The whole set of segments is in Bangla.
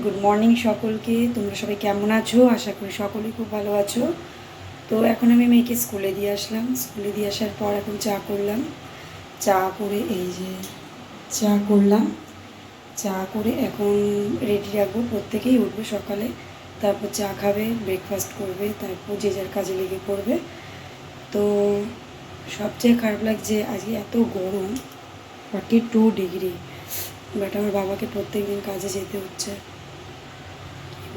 গুড মর্নিং সকলকে। তোমরা সবাই কেমন আছো? আশা করি সকলেই খুব ভালো আছো। তো এখন আমি মেয়েকে স্কুলে দিয়ে আসলাম। স্কুলে দিয়ে আসার পর এখন চা করলাম। চা করে এই যে চা করলাম, চা করে এখন রেডি রাখবো। প্রত্যেকেই উঠবে সকালে, তারপর চা খাবে, ব্রেকফাস্ট করবে, তারপর যে যার কাজে লেগে পড়বে। তো সবচেয়ে খারাপ লাগছে আজকে এত গরম, 42 ডিগ্রি, বাট আমার বাবাকে প্রত্যেক দিন কাজে যেতে হচ্ছে।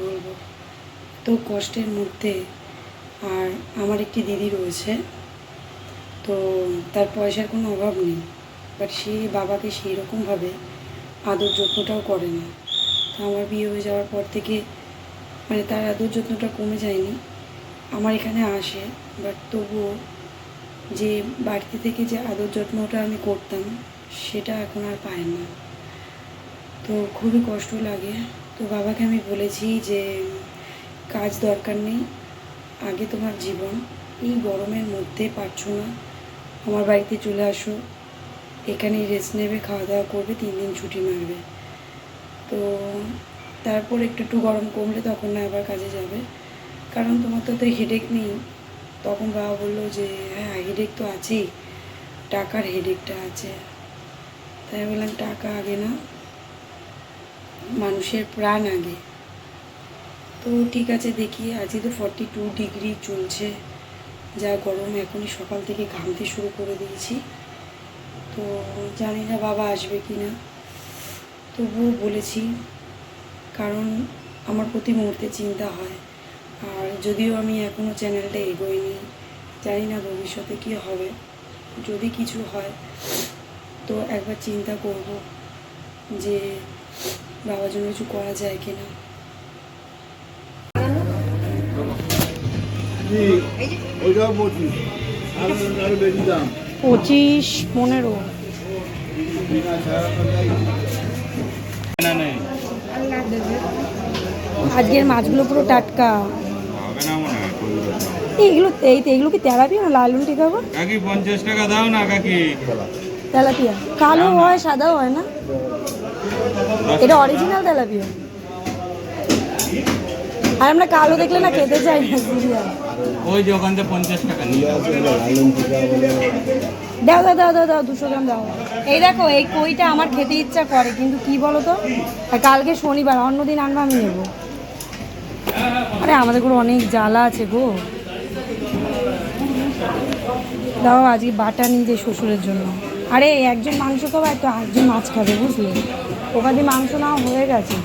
বলবো তো কষ্টের মধ্যে। আর আমার একটি দিদি রয়েছে, তো তার পয়সার কোনো অভাব নেই, বাট সে বাবাকে সেই রকমভাবে আদর যত্নটাও করে না। তো আমার বিয়ে হয়ে যাওয়ার পর থেকে মানে তার আদর যত্নটা কমে যায়নি, আমার এখানে আসে, বাট তবুও যে বাড়িতে থেকে যে আদর যত্নটা আমি করতাম সেটা এখন আর পায় না। তো খুবই কষ্ট লাগে। তো বাবাকে আমি বলেছি যে কাজ দরকার নেই, আগে তোমার জীবন, এই গরমের মধ্যে পারছো না, আমার বাড়িতে চলে আসো, এখানেই রেস্ট নেবে, খাওয়া দাওয়া করবে, 3 দিন ছুটি মারবে। তো তারপর একটু একটু গরম কমলে তখন না আবার কাজে যাবে, কারণ তোমার তো হেডেক নেই। তখন বাবা বললো যে হ্যাঁ হেডেক তো আছেই, টাকার হেডেকটা আছে। তাই বললাম টাকা আগে না, মানুষের প্রাণ আগে। তো ঠিক আছে, দেখি। আজকে তো 42 ডিগ্রি চলছে, যা গরম। এখনই সকাল থেকে ঘামতে শুরু করে দিয়েছি। তো জানি না বাবা আসবে কি না, তবুও বলেছি, কারণ আমার প্রতি মুহূর্তে চিন্তা হয়। আর যদিও আমি এখনও চ্যানেলটা এগোইনি, জানি না ভবিষ্যতে কী হবে। যদি কিছু হয় তো একবার চিন্তা করব যে বাবার জন্য কিছু করা যায় কি না। ওইটাও 25 আরো বেশি দাম। 25-15 আজকের মাছগুলো পুরো টাটকা। এইগুলো এইগুলো কি তেলাপিয়া না লালুন ঠিক হবে? কাকি 50 টাকা দাও না কাকি। তেলাপিয়া কালো হয়, সাদাও হয় না? এটা অরিজিনাল তেলাপিয়া। আর আমরা কালো দেখলে না খেতে চাই না। ওই যে ওখান থেকে 50 টাকা নিয়ে দাও দাও দাও দাও দাও 200 গ্রাম দাও। এই দেখো, এই কইটা আমার খেতে ইচ্ছা করে, কিন্তু কি বলো তো, কালকে শনিবার, অন্যদিন আনবো, আমি নেবো। আরে আমাদের করে অনেক জ্বালা আছে গো। দাও, আজকে বাটা নিয়ে যাই শ্বশুরের জন্য। আরে একজন মাংস খাবে, তো একজন মাছ খাবে, বুঝলি? ওখানে মাংস নাও হয়ে গেছে।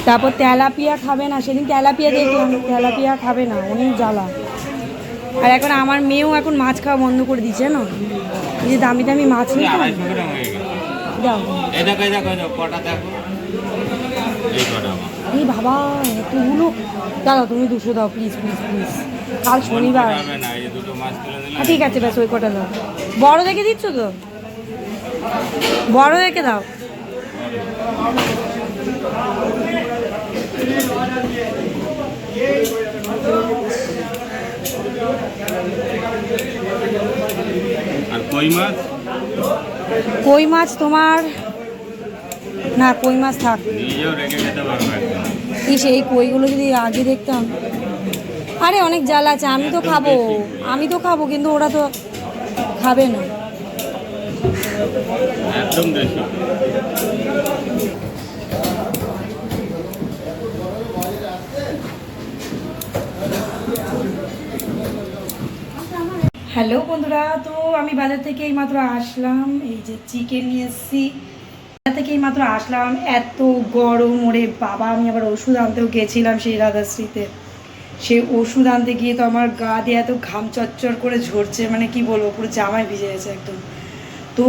তারপর তেলাপিয়া খাবে না, সেদিন তেলাপিয়া দেখলাম, তেলাপিয়া খাবে না, অনেক জ্বালা। আর এখন আমার মেয়েও এখন মাছ খাওয়া বন্ধ করে দিচ্ছে না, এই যে দামি দামি মাছ নিয়ে। দাও এই বাবা এতগুলো, দাদা তুমি 200 দাও প্লিজ প্লিজ প্লিজ, কাল শনিবার। ঠিক আছে ব্যাস ওই কটা দাও। বড় দেখে দিচ্ছ তো, বড় দেখে দাও। আর কই মাছ? কই মাছ তোমার না, কই মাছ থাক। নিজেও রেখে খেতে পারবে। এই কইগুলো যদি আগে দেখতাম। আরে অনেক জ্বালা আছে, আমি তো খাবো, কিন্তু ওরা তো খাবে না। একদম দেশি। হ্যালো বন্ধুরা, তো আমি বাজার থেকে এইমাত্র আসলাম, এই যে চিকেন নিয়ে এসেছি। বাজার থেকে এইমাত্র আসলাম, এত গরম, ওরে বাবা। আমি আবার ওষুধ আনতেও গেছিলাম সেই রাধাশ্রীতে। সেই ওষুধ আনতে গিয়ে তো আমার গা দিয়ে এত ঘাম চচ্চর করে ঝরছে, মানে কি বলবো, পুরো জামায় ভিজে গেছে একদম। তো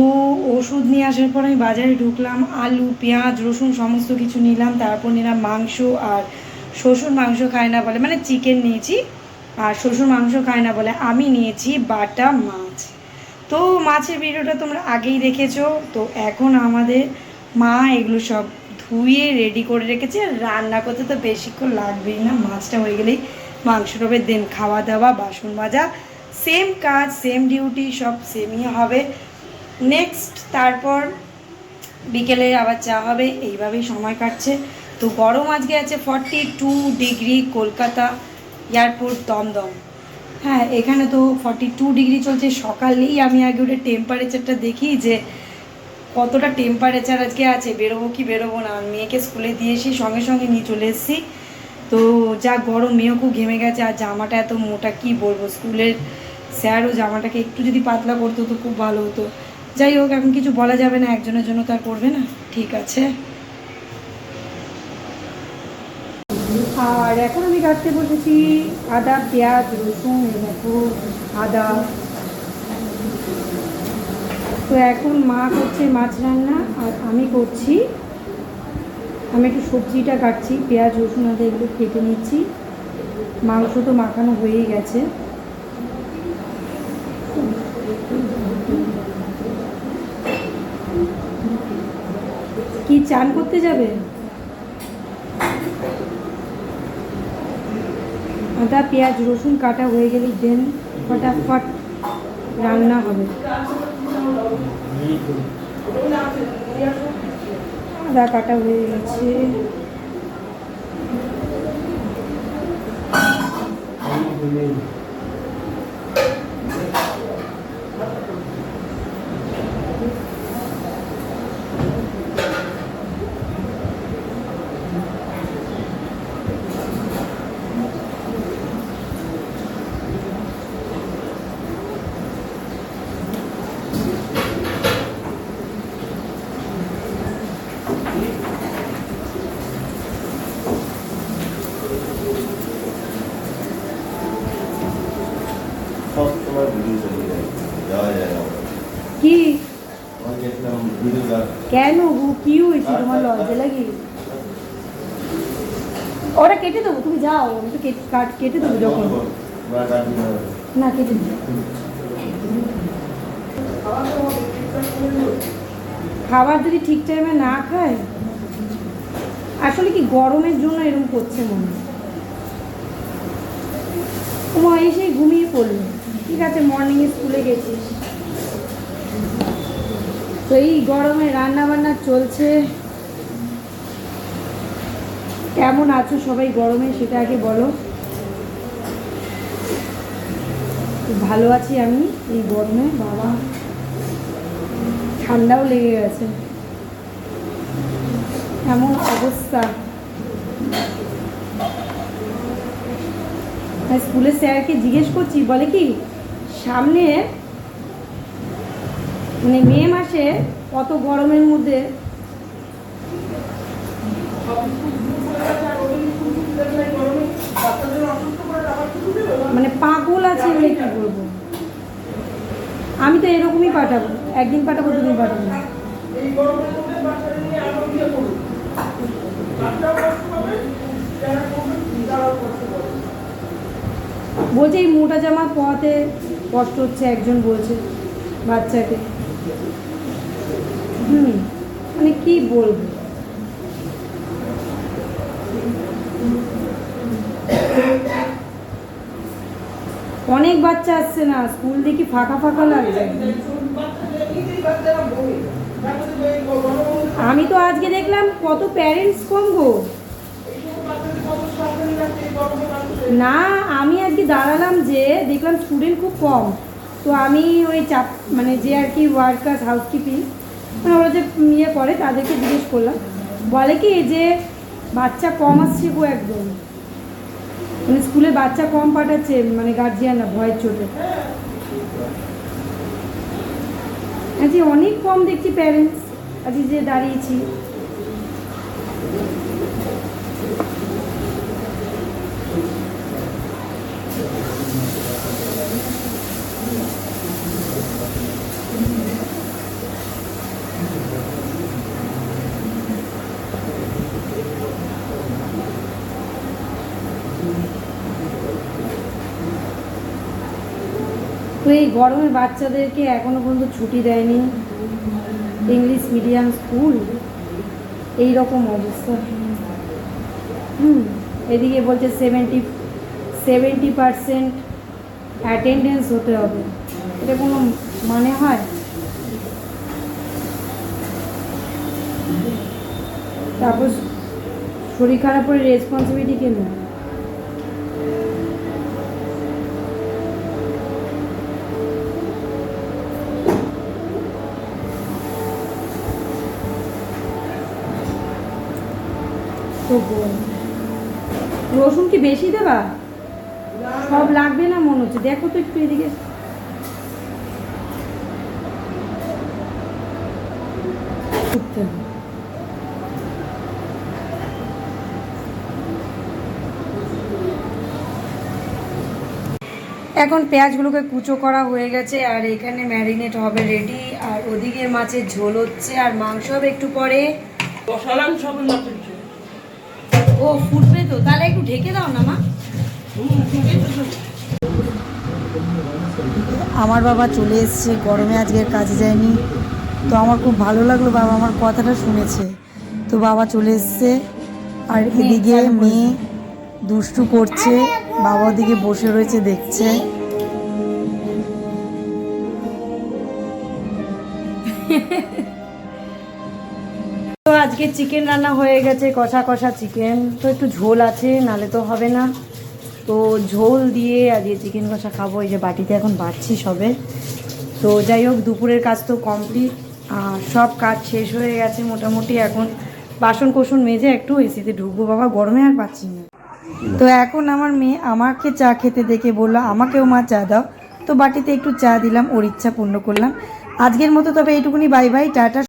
ওষুধ নিয়ে আসার পর আমি বাজারে ঢুকলাম, আলু পেঁয়াজ রসুন সমস্ত কিছু নিলাম। তারপর নিলাম মাংস, আর শ্বশুর মাংস খায় না বলে, মানে চিকেন নিয়েছি, আর শ্বশুর মাংস খায় না বলে আমি নিয়েছি বাটা মাছ। তো মাছের ভিডিওটা তোমরা আগেই দেখেছো। তো এখন আমাদের মা এগুলো সব ধুয়ে রেডি করে রেখেছে। রান্না করতে তো বেশিক্ষণ লাগবেই না, মাছটা হয়ে গেলেই মাংসটা হবে, দেন খাওয়া দাওয়া, বাসন মাজা, সেম কাজ, সেম ডিউটি, সব সেমই হবে। নেক্সট তারপর বিকেলে আবার চা হবে, এইভাবেই সময় কাটছে। তো গরম আজকে আছে 42 ডিগ্রি, কলকাতা এয়ারপোর্ট দমদম। হ্যাঁ, এখানে তো 42 ডিগ্রি চলছে। সকালেই আমি আগে ওটা টেম্পারেচারটা দেখি যে কতটা টেম্পারেচার আজকে আছে, বেরোবো কি বেরোবো না। মেয়েকে স্কুলে দিয়ে এসে সঙ্গে সঙ্গে নিয়ে চলে এসেছি। তো যা গরম, মেয়েও খুব ঘেমে গেছে। আর জামাটা এত মোটা, কি বলবো, স্কুলের স্যারও জামাটাকে একটু যদি পাতলা করতো তো খুব ভালো হতো। যাই হোক, এখন কিছু বলা যাবে না, একজনের জন্য তার করবে না, ঠিক আছে। আর এখন আমি কাটতে বসেছি আদা, পেঁয়াজ, রসুন, দেখো আদা। তো এখন মা করছে মাছ রান্না, আর আমি করছি, আমি একটু সবজিটা কাটছি, পেঁয়াজ, রসুন, আদা এগুলো কেটে নিচ্ছি। মাংস তো মাখানো হয়েই গেছে। কি চান করতে যাবে? আদা, পেঁয়াজ, রসুন কাটা হয়ে গেলে দেন ফটাফট রান্না হবে। আদা কাটা হয়ে গেছে। সব সময় ভিডিও চলে যায়, যাওয়া যায় না। কি আমার দেখলাম ভিডিও কেন গো, কি হয়েছে তোমার? লজ্জা লাগে? ওটা কেটে দেবো, তুমি যাও, আমি তো কেটে দেবো যখন। না, কেটে দেবো। খাবার যদি ঠিক টাইমে না খায়, আসলে কি গরমের জন্য এরকম করছে মনে হয়। ও এসেই ঘুমিয়ে পড়লো। ঠিক আছে, মর্নিংয়ে স্কুলে গেছিস। তো এই গরমে রান্না বান্না চলছে। কেমন আছো সবাই গরমে, সেটা আগে বলো। ভালো আছি আমি এই গরমে, বাবা ঠান্ডাও লেগে গেছে, এমন অবস্থা। স্কুলের স্যারকে জিজ্ঞেস করছি, বলে কি সামনে মানে মে মাসে কত গরমের মধ্যে মানে পাগল আছে, বলে কি বলবো। আমি তো এরকমই পাঠাবো, একদিন পাঠাবো, দুদিন পাঠাবো না। বলছে এই মোটা জামা পরাতে কষ্ট হচ্ছে, একজন বলছে বাচ্চাকে। মানে কি বলবো। অনেক বাচ্চা আসছে না, স্কুল দেখি ফাঁকা ফাঁকা লাগছে। আমি তো আজকে দেখলাম কত প্যারেন্টস কম গো। না, আমি আজকে দাঁড়ালাম যে দেখলাম স্টুডেন্ট খুব কম। তো আমি ওই মানে যে আর কি ওয়ার্কার্স, হাউসকিপিং, মানে ওরা যে ইয়ে করে তাদেরকে জিজ্ঞেস করলাম, বলে কি যে বাচ্চা কম আসছে গো একদম, মানে স্কুলে বাচ্চা কম পাঠাচ্ছে, মানে গার্জিয়ানরা ভয়ের চোটে। আজকে অনেক কম দেখছি প্যারেন্টস, আজকে যে দাঁড়িয়েছি। তো এই গরমে বাচ্চাদেরকে এখনো পর্যন্ত ছুটি দেয়নি, ইংলিশ মিডিয়াম স্কুল, এই রকম অবস্থা। এদিকে বলছে 70% অ্যাটেন্ডেন্স হতে হবে। এটা কোনো মানে হয়? তারপর শরীর খারাপ করে রেসপন্সিবিলিটি কে নেবে? তো বোন, রসুন কি বেশি দেবা? সব লাগবে না মনে হচ্ছে, দেখো তো একটু এদিকে। উঠতে হবে। এখন পেঁয়াজগুলোকে কুচো করা হয়ে গেছে আর এখানে ম্যারিনেট হবে রেডি, আর ওদিকে মাছের ঝোল হচ্ছে আর মাংস হবে একটু পরে। ও ফুটবে তো, তাহলে একটু ঢেকে দাও না মা। আমার বাবা চলে এসছে, গরমে আজকের কাজে যায়নি, তো আমার খুব ভালো লাগলো, বাবা আমার কথাটা শুনেছে। তো বাবা চলে এসছে আর এদিকে মেয়ে দুষ্টু করছে, বাবা ওদিকে বসে রয়েছে দেখছে। তো আজকে চিকেন রান্না হয়ে গেছে, কষা কষা চিকেন, তো একটু ঝোল আছে, নালে তো হবে না। তো ঝোল দিয়ে আজকে চিকেন কষা খাবো। এই যে বাটিতে এখন বাড়ছি সবে। তো যাই হোক, দুপুরের কাজ তো কমপ্লিট, সব কাজ শেষ হয়ে গেছে মোটামুটি। এখন বাসন কোসন মেজে একটু এসিতে ঢুকবো, বাবা গরমে আর পাচ্ছি না। তো এখন আমার মেয়ে আমাকে চা খেতে দেখে বললো আমাকেও মা চা দাও, তো বাটিতে একটু চা দিলাম, ওর ইচ্ছা পূর্ণ করলাম আজকের মতো। তবে এইটুকুনি, বাই বাই, টাটা।